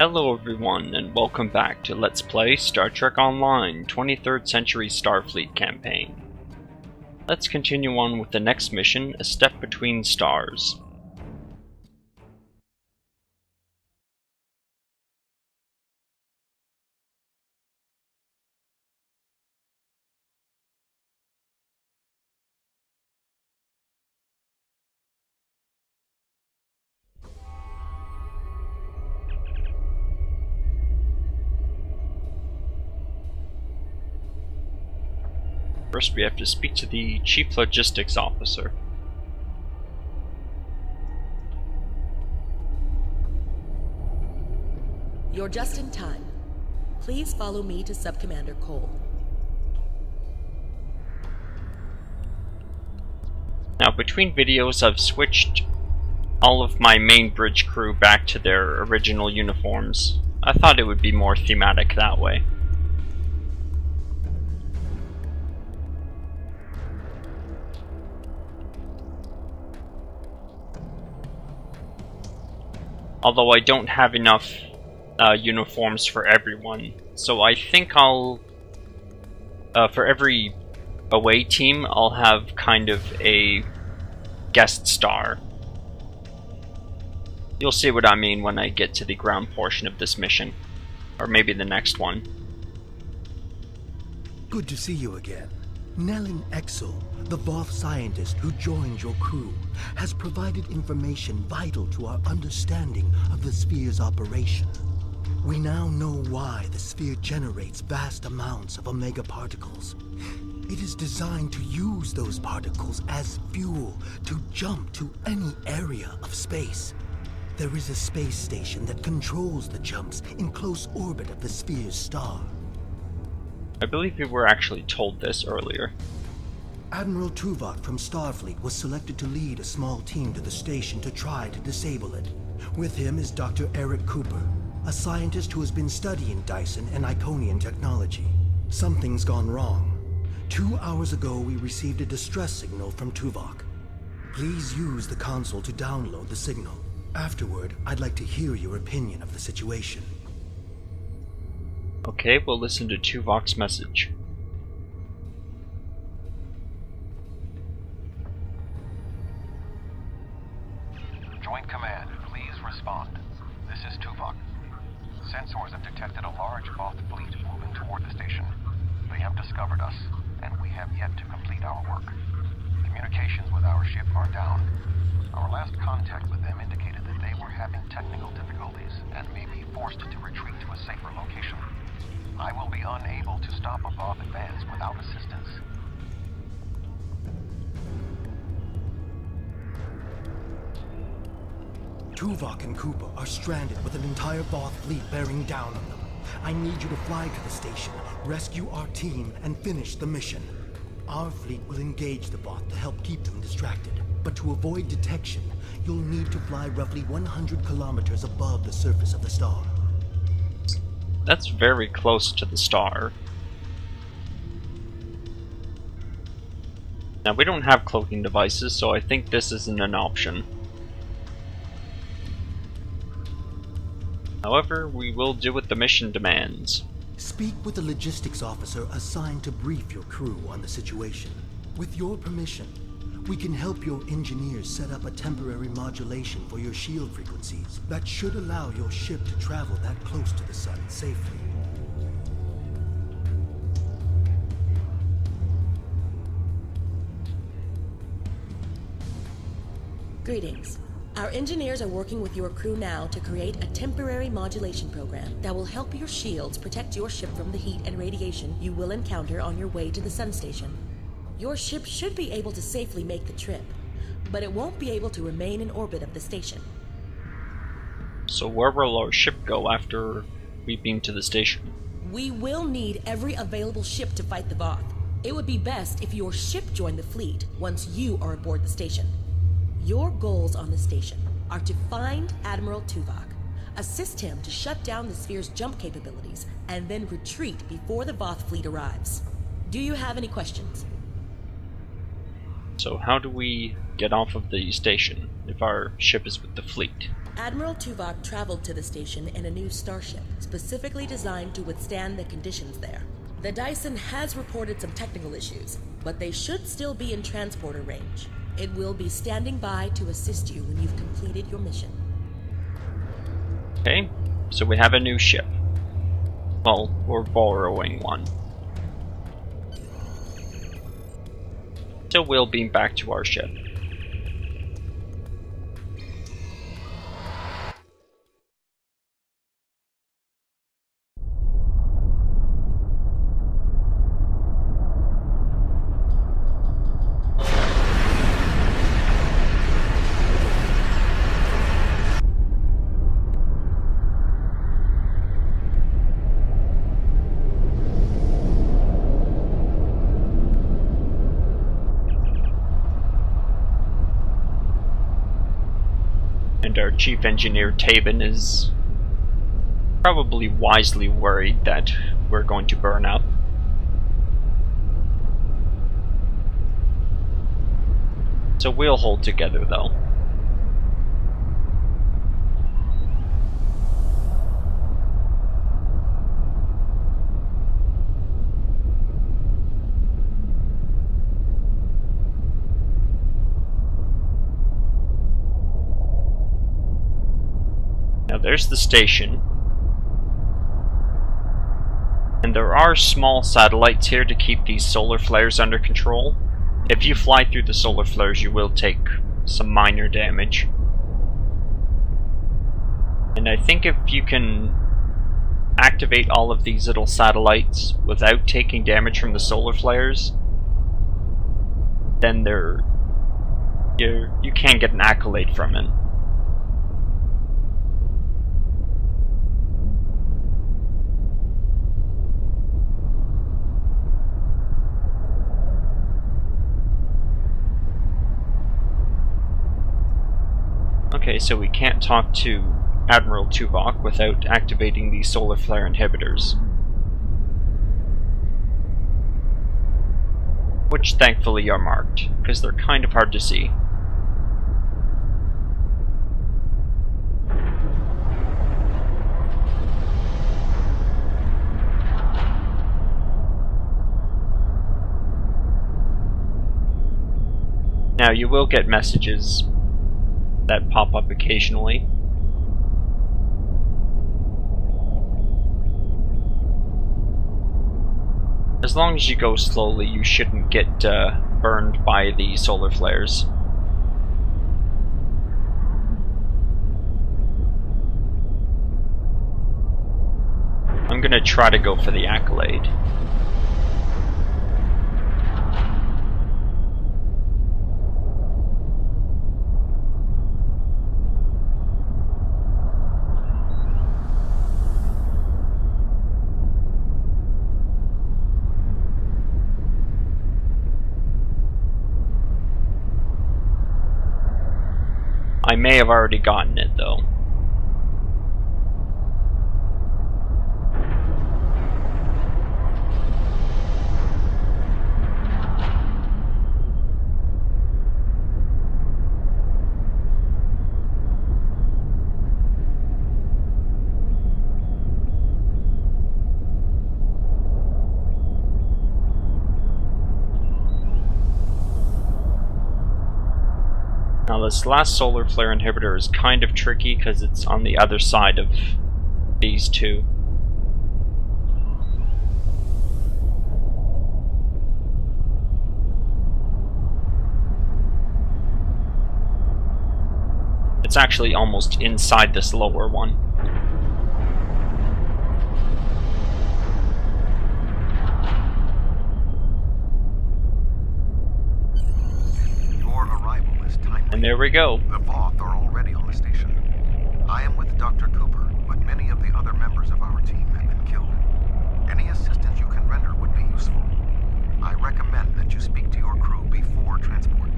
Hello everyone, and welcome back to Let's Play Star Trek Online 23rd Century Starfleet campaign. Let's continue on with the next mission, A Step Between Stars. First, we have to speak to the Chief Logistics Officer. You're just in time. Please follow me to Sub-Commander Cole. Now, between videos, I've switched all of my main bridge crew back to their original uniforms. I thought it would be more thematic that way. Although I don't have enough uniforms for everyone, so I think I'll, for every away team, I'll have kind of a guest star. You'll see what I mean when I get to the ground portion of this mission, or maybe the next one. Good to see you again. Nellin Exel, the Voth scientist who joined your crew, has provided information vital to our understanding of the Sphere's operation. We now know why the Sphere generates vast amounts of Omega particles. It is designed to use those particles as fuel to jump to any area of space. There is a space station that controls the jumps in close orbit of the Sphere's star. I believe we were actually told this earlier. Admiral Tuvok from Starfleet was selected to lead a small team to the station to try to disable it. With him is Dr. Eric Cooper, a scientist who has been studying Dyson and Iconian technology. Something's gone wrong. 2 hours ago, we received a distress signal from Tuvok. Please use the console to download the signal. Afterward, I'd like to hear your opinion of the situation. Okay, we'll listen to Tuvok's message. Joint Command, please respond. This is Tuvok. Sensors have detected a large Voth fleet moving toward the station. They have discovered us, and we have yet to complete our work. Communications with our ship are down. Our last contact with them indicated that they were having technical difficulties and may be forced to retreat to a safer location. I will be unable to stop a Voth advance without assistance. Tuvok and Cooper are stranded with an entire Voth fleet bearing down on them. I need you to fly to the station, rescue our team, and finish the mission. Our fleet will engage the Voth to help keep them distracted. But to avoid detection, you'll need to fly roughly 100 kilometers above the surface of the star. That's very close to the star. Now, we don't have cloaking devices, so I think this isn't an option. However, we will do what the mission demands. Speak with the logistics officer assigned to brief your crew on the situation. With your permission, we can help your engineers set up a temporary modulation for your shield frequencies that should allow your ship to travel that close to the sun safely. Greetings. Our engineers are working with your crew now to create a temporary modulation program that will help your shields protect your ship from the heat and radiation you will encounter on your way to the sun station. Your ship should be able to safely make the trip, but it won't be able to remain in orbit of the station. So where will our ship go after we beam to the station? We will need every available ship to fight the Voth. It would be best if your ship joined the fleet once you are aboard the station. Your goals on the station are to find Admiral Tuvok, assist him to shut down the Sphere's jump capabilities, and then retreat before the Voth fleet arrives. Do you have any questions? So how do we get off of the station if our ship is with the fleet? Admiral Tuvok traveled to the station in a new starship, specifically designed to withstand the conditions there. The Dyson has reported some technical issues, but they should still be in transporter range. It will be standing by to assist you when you've completed your mission. Okay, so we have a new ship. Well, we're borrowing one. So we'll beam back to our ship. And our chief engineer Tabin is probably wisely worried that we're going to burn up. So we'll hold together though. Now there's the station. And there are small satellites here to keep these solar flares under control. If you fly through the solar flares, you will take some minor damage. And I think if you can activate all of these little satellites without taking damage from the solar flares, then you can get an accolade from it. Okay, so we can't talk to Admiral Tuvok without activating the solar flare inhibitors. Which thankfully are marked, because they're kind of hard to see. Now you will get messages that pop up occasionally. As long as you go slowly, you shouldn't get burned by the solar flares. I'm gonna try to go for the accolade. I may have already gotten it, though. Now this last solar flare inhibitor is kind of tricky because it's on the other side of these two. It's actually almost inside this lower one. And there we go. The Voth are already on the station. I am with Dr. Cooper, but many of the other members of our team have been killed. Any assistance you can render would be useful. I recommend that you speak to your crew before transport.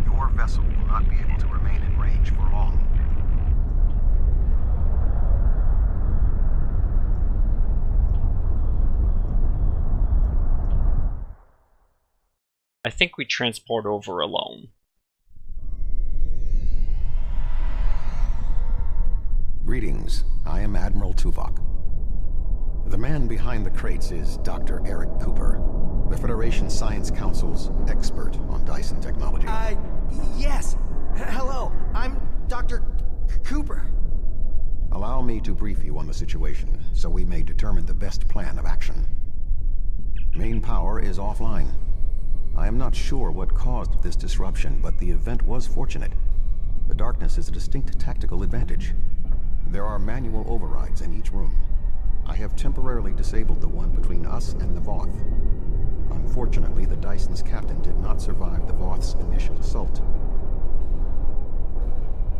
Your vessel will not be able to remain in range for long. I think we transport over alone. Greetings, I am Admiral Tuvok. The man behind the crates is Dr. Eric Cooper, the Federation Science Council's expert on Dyson technology. Yes. Hello, I'm Dr. Cooper. Allow me to brief you on the situation, so we may determine the best plan of action. Main power is offline. I am not sure what caused this disruption, but the event was fortunate. The darkness is a distinct tactical advantage. There are manual overrides in each room. I have temporarily disabled the one between us and the Voth. Unfortunately, the Dyson's captain did not survive the Voth's initial assault.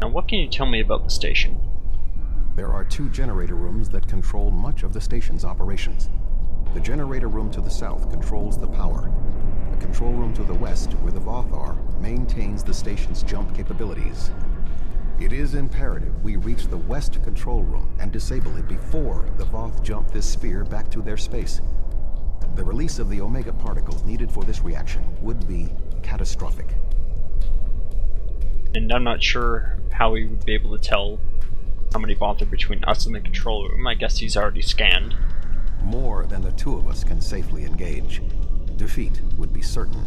Now, what can you tell me about the station? There are 2 generator rooms that control much of the station's operations. The generator room to the south controls the power. The control room to the west, where the Voth are, maintains the station's jump capabilities. It is imperative we reach the west control room and disable it before the Voth jump this sphere back to their space. The release of the Omega particles needed for this reaction would be catastrophic. And I'm not sure how we would be able to tell how many Voth are between us and the control room. I guess he's already scanned. More than the 2 of us can safely engage. Defeat would be certain.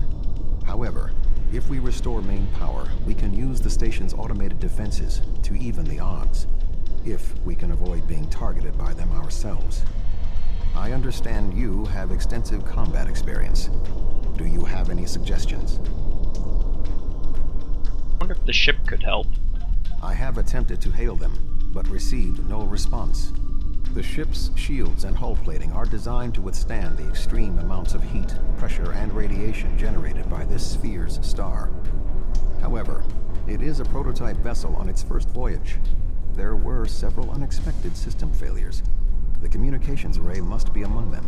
However, if we restore main power, we can use the station's automated defenses to even the odds, if we can avoid being targeted by them ourselves. I understand you have extensive combat experience. Do you have any suggestions? I wonder if the ship could help. I have attempted to hail them, but received no response. The ship's shields and hull plating are designed to withstand the extreme amounts of heat, pressure, and radiation generated by this sphere's star. However, it is a prototype vessel on its first voyage. There were several unexpected system failures. The communications array must be among them.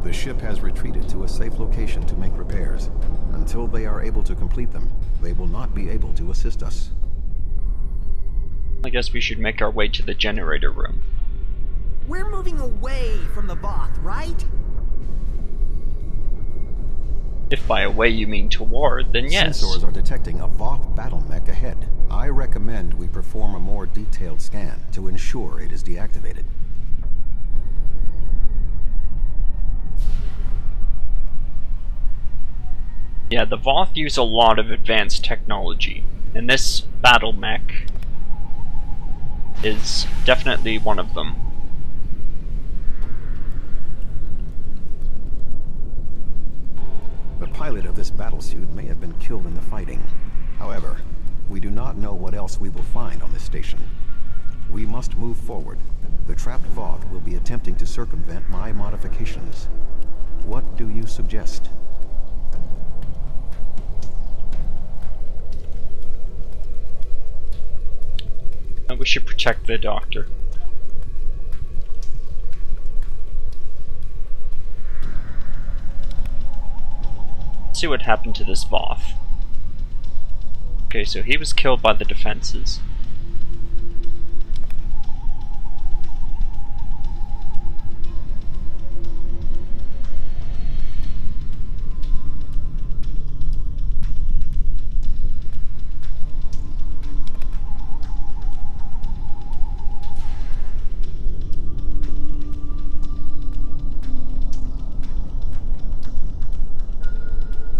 The ship has retreated to a safe location to make repairs. Until they are able to complete them, they will not be able to assist us. I guess we should make our way to the generator room. We're moving away from the Voth, right? If by away you mean toward, then yes. Sensors are detecting a Voth battle mech ahead. I recommend we perform a more detailed scan to ensure it is deactivated. Yeah, the Voth use a lot of advanced technology, and this battle mech is definitely one of them. The pilot of this battlesuit may have been killed in the fighting. However, we do not know what else we will find on this station. We must move forward. The trapped Voth will be attempting to circumvent my modifications. What do you suggest? We should protect the doctor. Let's see what happened to this Voth. Okay, so he was killed by the defenses.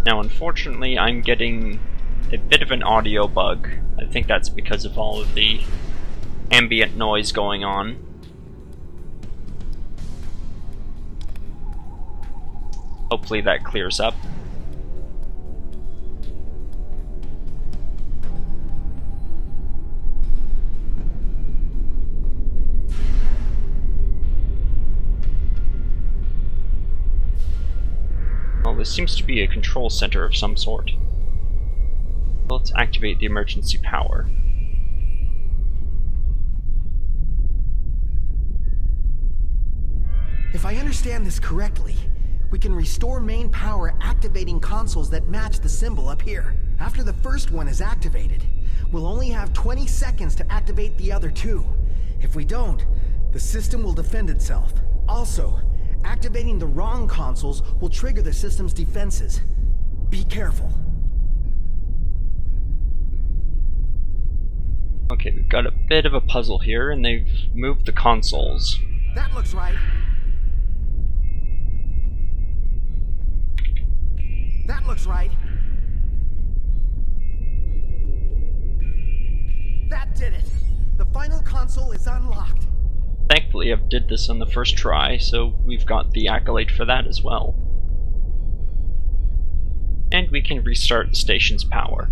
Now, unfortunately, I'm getting a bit of an audio bug. I think that's because of all of the ambient noise going on. Hopefully that clears up. Well, this seems to be a control center of some sort. Let's activate the emergency power. If I understand this correctly, we can restore main power activating consoles that match the symbol up here. After the first one is activated, we'll only have 20 seconds to activate the other 2. If we don't, the system will defend itself. Also, activating the wrong consoles will trigger the system's defenses. Be careful. Okay, we've got a bit of a puzzle here, and they've moved the consoles. That looks right. That looks right. That did it. The final console is unlocked. Thankfully, I did this on the first try, so we've got the accolade for that as well. And we can restart the station's power.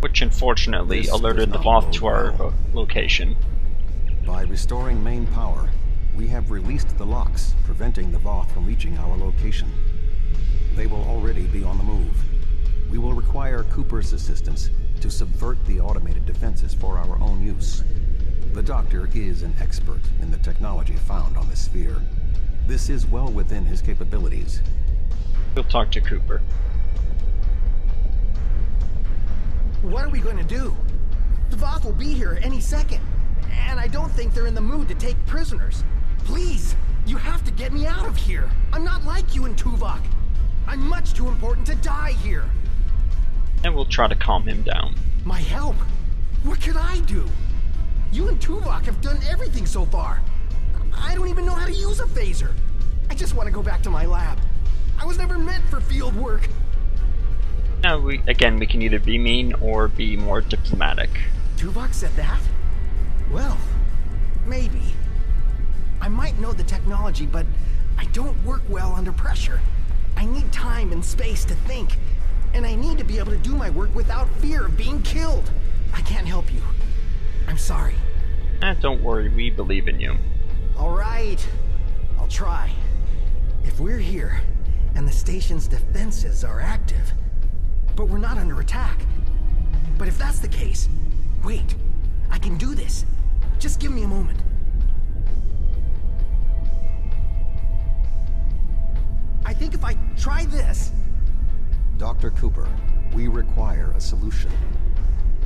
Which unfortunately alerted the Voth to our location. By restoring main power, we have released the locks, preventing the Voth from reaching our location. They will already be on the move. We will require Cooper's assistance to subvert the automated defenses for our own use. The Doctor is an expert in the technology found on the sphere. This is well within his capabilities. We'll talk to Cooper. What are we going to do? The Voth will be here any second, and I don't think they're in the mood to take prisoners. Please, you have to get me out of here. I'm not like you and Tuvok. I'm much too important to die here. And we'll try to calm him down. My help? What could I do? You and Tuvok have done everything so far. I don't even know how to use a phaser. I just want to go back to my lab. I was never meant for field work. Now, we can either be mean or be more diplomatic. Tuvok said that? Well, maybe. I might know the technology, but I don't work well under pressure. I need time and space to think, and I need to be able to do my work without fear of being killed. I can't help you. I'm sorry. Don't worry, we believe in you. All right, I'll try. If we're here, and the station's defenses are active, but we're not under attack. But if that's the case, wait, I can do this. Just give me a moment. I think if I try this... Dr. Cooper, we require a solution.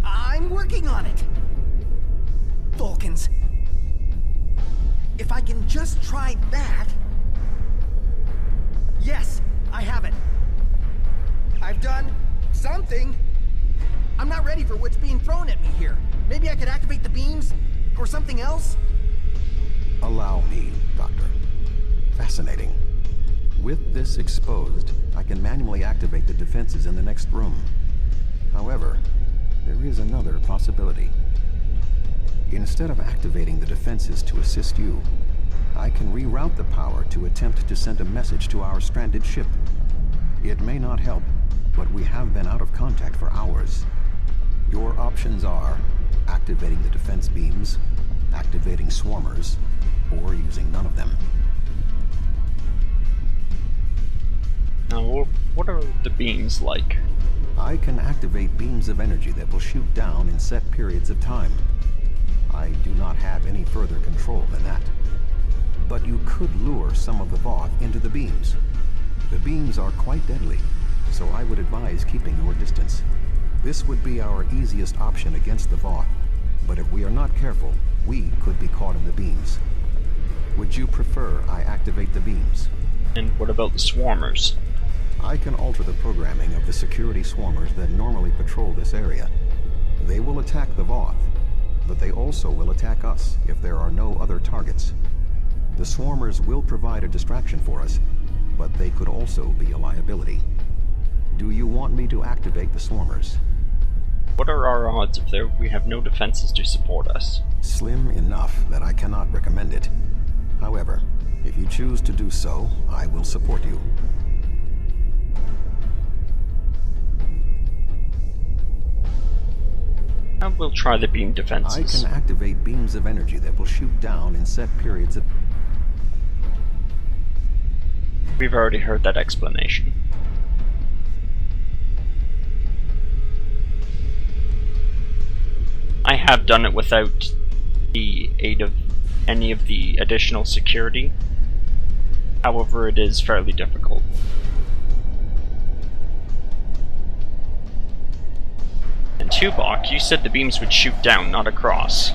I'm working on it. Vulcans. If I can just try that... Yes, I have it. I've done something. I'm not ready for what's being thrown at me here. Maybe I could activate the beams, or something else? Allow me, Doctor. Fascinating. With this exposed, I can manually activate the defenses in the next room. However, there is another possibility. Instead of activating the defenses to assist you, I can reroute the power to attempt to send a message to our stranded ship. It may not help, but we have been out of contact for hours. Your options are activating the defense beams, activating swarmers, or using none of them. Now, what are the beams like? I can activate beams of energy that will shoot down in set periods of time. I do not have any further control than that. But you could lure some of the Voth into the beams. The beams are quite deadly, so I would advise keeping your distance. This would be our easiest option against the Voth, but if we are not careful, we could be caught in the beams. Would you prefer I activate the beams? And what about the swarmers? I can alter the programming of the security swarmers that normally patrol this area. They will attack the Voth, but they also will attack us if there are no other targets. The swarmers will provide a distraction for us, but they could also be a liability. Do you want me to activate the swarmers? What are our odds if we have no defenses to support us? Slim enough that I cannot recommend it. However, if you choose to do so, I will support you. And we'll try the beam defenses. I can activate beams of energy that will shoot down in set periods of... We've already heard that explanation. I have done it without the aid of any of the additional security. However, it is fairly difficult. And Tuvok, you said the beams would shoot down, not across.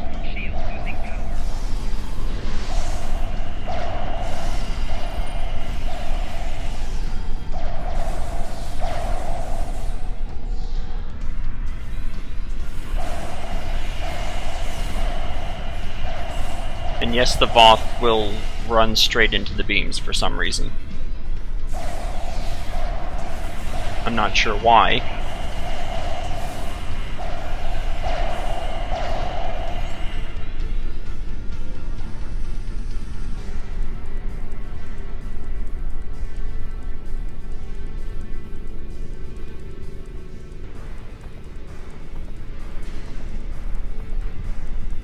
And yes, the Voth will run straight into the beams for some reason. I'm not sure why.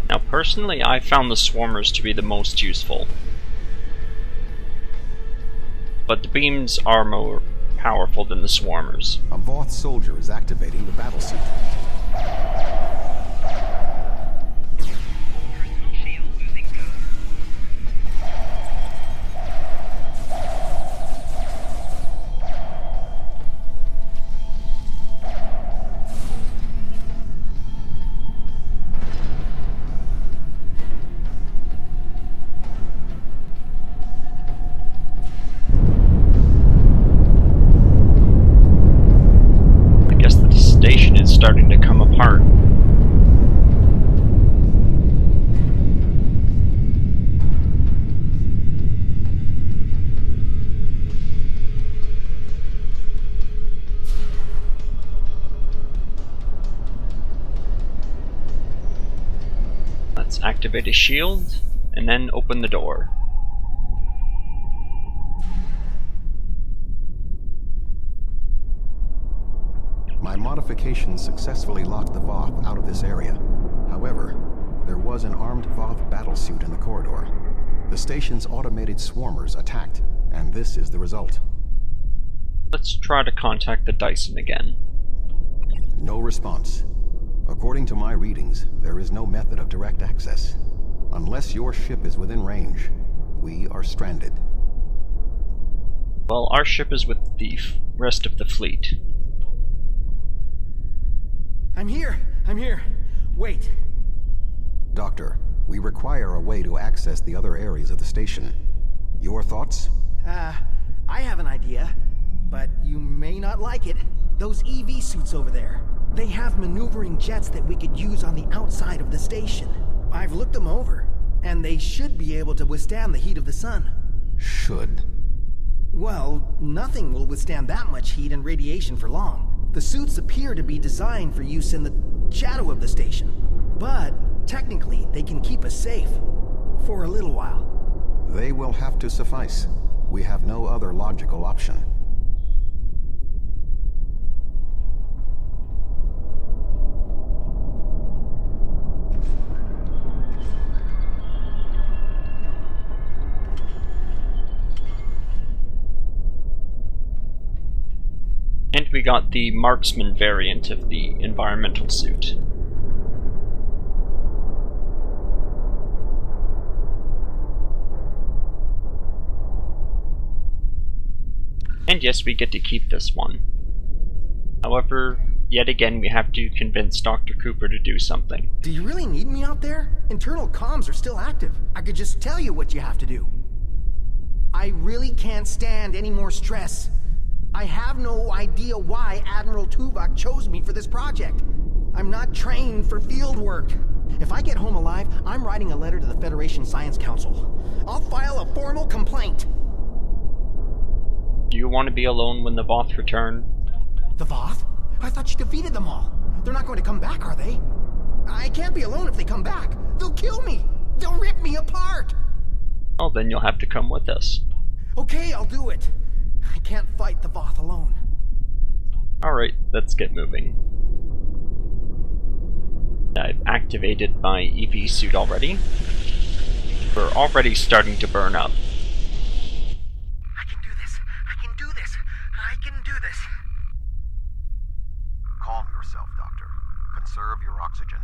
Now, personally, I found the swarmers to be the most useful. But the beams are more powerful than the swarmers. A Voth soldier is activating the battlesuit. Starting to come apart. Let's activate a shield and then open the door. My modifications successfully locked the Voth out of this area. However, there was an armed Voth battlesuit in the corridor. The station's automated swarmers attacked, and this is the result. Let's try to contact the Dyson again. No response. According to my readings, there is no method of direct access. Unless your ship is within range, we are stranded. Well, our ship is with the rest of the fleet. I'm here! I'm here! Wait! Doctor, we require a way to access the other areas of the station. Your thoughts? I have an idea, but you may not like it. Those EV suits over there. They have maneuvering jets that we could use on the outside of the station. I've looked them over, and they should be able to withstand the heat of the sun. Should. Well, nothing will withstand that much heat and radiation for long. The suits appear to be designed for use in the shadow of the station. But, technically, they can keep us safe. For a little while. They will have to suffice. We have no other logical option. And we got the marksman variant of the environmental suit. And yes, we get to keep this one. However, yet again, we have to convince Dr. Cooper to do something. Do you really need me out there? Internal comms are still active. I could just tell you what you have to do. I really can't stand any more stress. I have no idea why Admiral Tuvok chose me for this project. I'm not trained for field work. If I get home alive, I'm writing a letter to the Federation Science Council. I'll file a formal complaint. Do you want to be alone when the Voth return? The Voth? I thought you defeated them all. They're not going to come back, are they? I can't be alone if they come back. They'll kill me. They'll rip me apart. Well, then you'll have to come with us. Okay, I'll do it. I can't fight the Voth alone. Alright, let's get moving. I've activated my EV suit already. We're already starting to burn up. I can do this. I can do this. I can do this. Calm yourself, Doctor. Conserve your oxygen.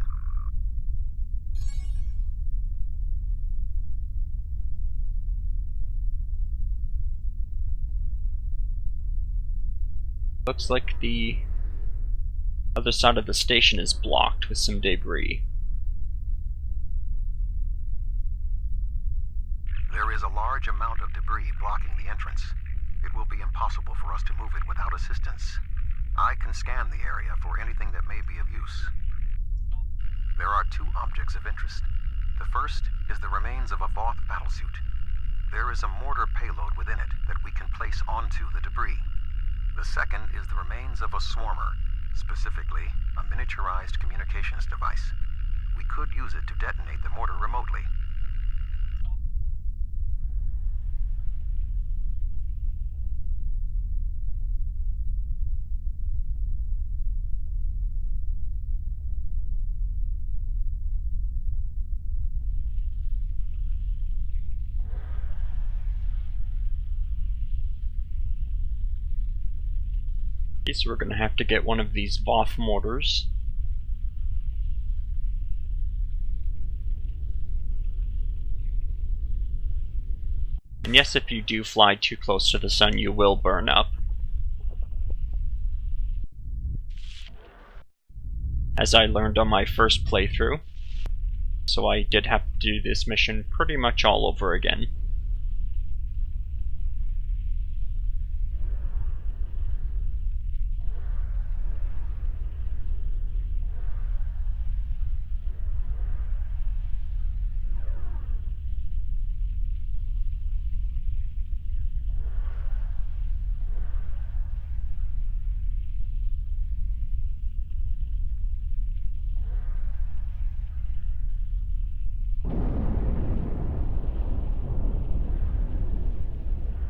Looks like the other side of the station is blocked with some debris. There is a large amount of debris blocking the entrance. It will be impossible for us to move it without assistance. I can scan the area for anything that may be of use. There are two objects of interest. The first is the remains of a Voth battlesuit. There is a mortar payload within it that we can place onto the debris. The second is the remains of a swarmer, specifically a miniaturized communications device. We could use it to detonate the mortar remotely. So we're gonna have to get one of these Voth mortars. And yes, if you do fly too close to the sun, you will burn up. As I learned on my first playthrough. So I did have to do this mission pretty much all over again.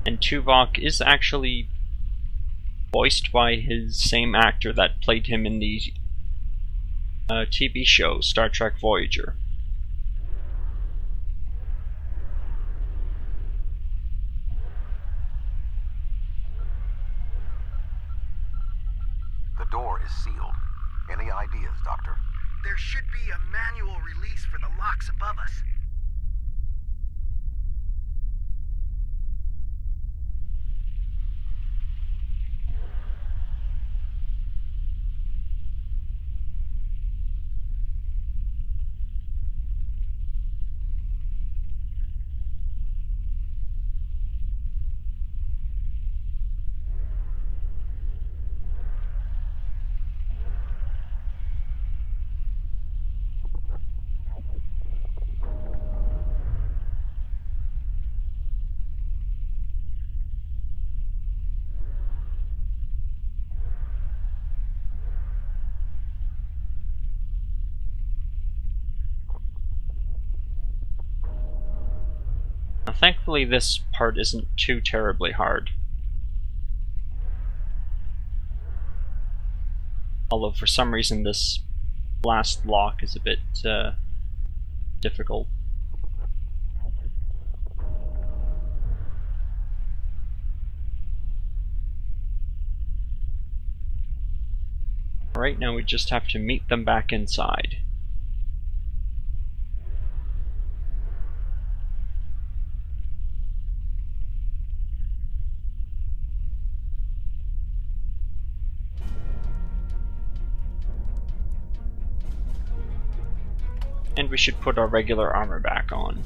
And Tuvok is actually voiced by his same actor that played him in the TV show Star Trek Voyager. The door is sealed. Any ideas, Doctor? There should be a manual release for the locks above us. Now, thankfully, this part isn't too terribly hard. Although, for some reason, this last lock is a bit difficult. Right now, we just have to meet them back inside. And we should put our regular armor back on.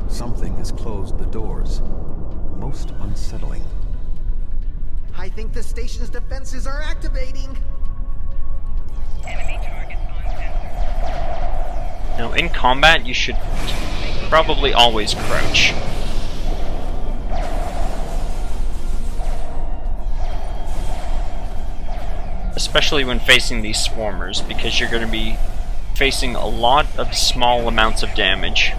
Something has closed the doors. Most unsettling. I think the station's defenses are activating. Enemy targets on sensor. Now, in combat, you should probably always crouch. Especially when facing these swarmers, because you're going to be facing a lot of small amounts of damage.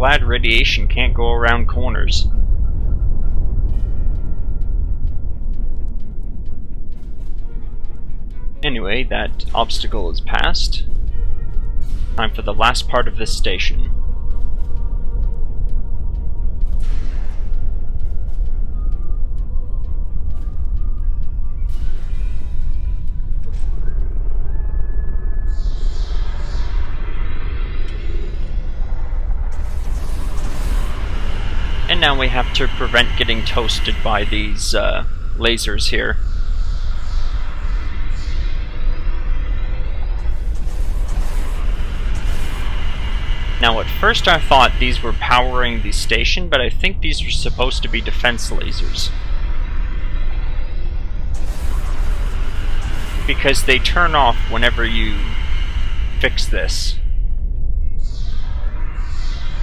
glad radiation can't go around corners. Anyway, that obstacle is passed. Time for the last part of this station. And now we have to prevent getting toasted by these lasers here. Now at first I thought these were powering the station, but I think these were supposed to be defense lasers. Because they turn off whenever you fix this.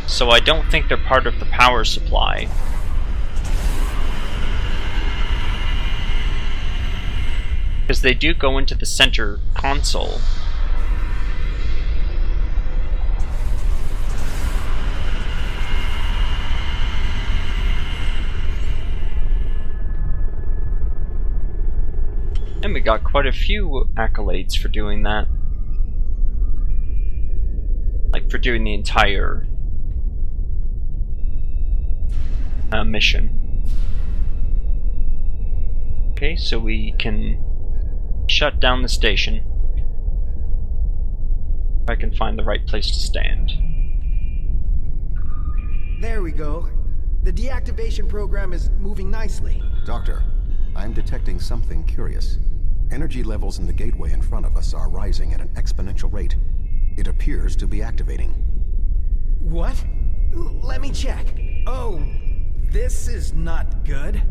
So I don't think they're part of the power supply. Because they do go into the center console. And we got quite a few accolades for doing that. Like for doing the entire mission. Okay, so we can shut down the station. If I can find the right place to stand. There we go. The deactivation program is moving nicely. Doctor, I'm detecting something curious. Energy levels in the gateway in front of us are rising at an exponential rate. It appears to be activating. What? Let me check. Oh, this is not good.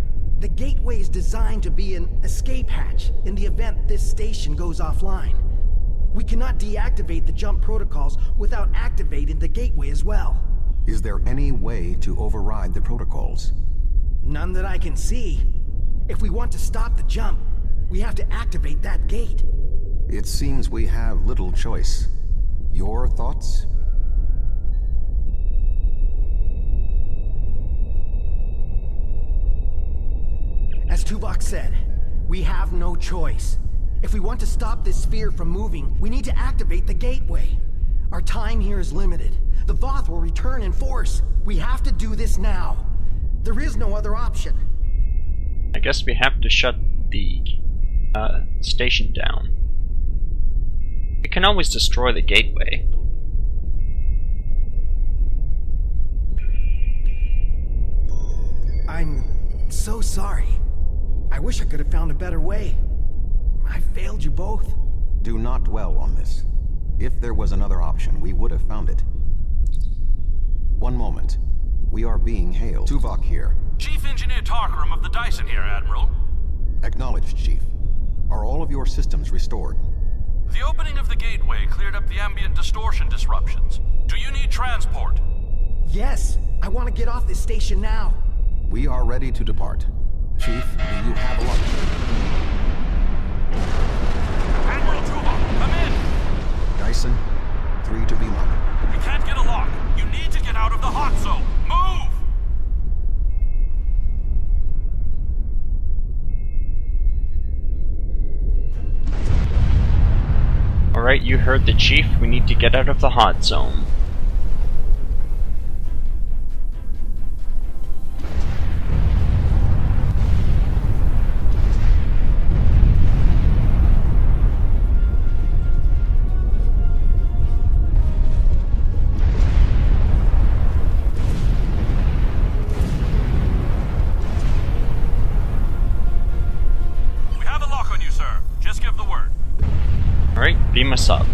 The gateway is designed to be an escape hatch in the event this station goes offline. We cannot deactivate the jump protocols without activating the gateway as well. Is there any way to override the protocols? None that I can see. If we want to stop the jump, we have to activate that gate. It seems we have little choice. Your thoughts? As Tuvok said, we have no choice. If we want to stop this sphere from moving, we need to activate the gateway. Our time here is limited. The Voth will return in force. We have to do this now. There is no other option. I guess we have to shut the station down. We can always destroy the gateway. I'm so sorry. I wish I could have found a better way. I failed you both. Do not dwell on this. If there was another option, we would have found it. One moment. We are being hailed. Tuvok here. Chief Engineer Tarkaram of the Dyson here, Admiral. Acknowledged, Chief. Are all of your systems restored? The opening of the gateway cleared up the ambient distortion disruptions. Do you need transport? Yes, I want to get off this station now. We are ready to depart. Chief, do you have a lock? Admiral Tuvok, come in! Dyson, 3 to beam up. We can't get a lock. You need to get out of the hot zone. Move! Alright, you heard the chief. We need to get out of the hot zone. We have a lock on you, sir. Just give the word. Alright, beam us up.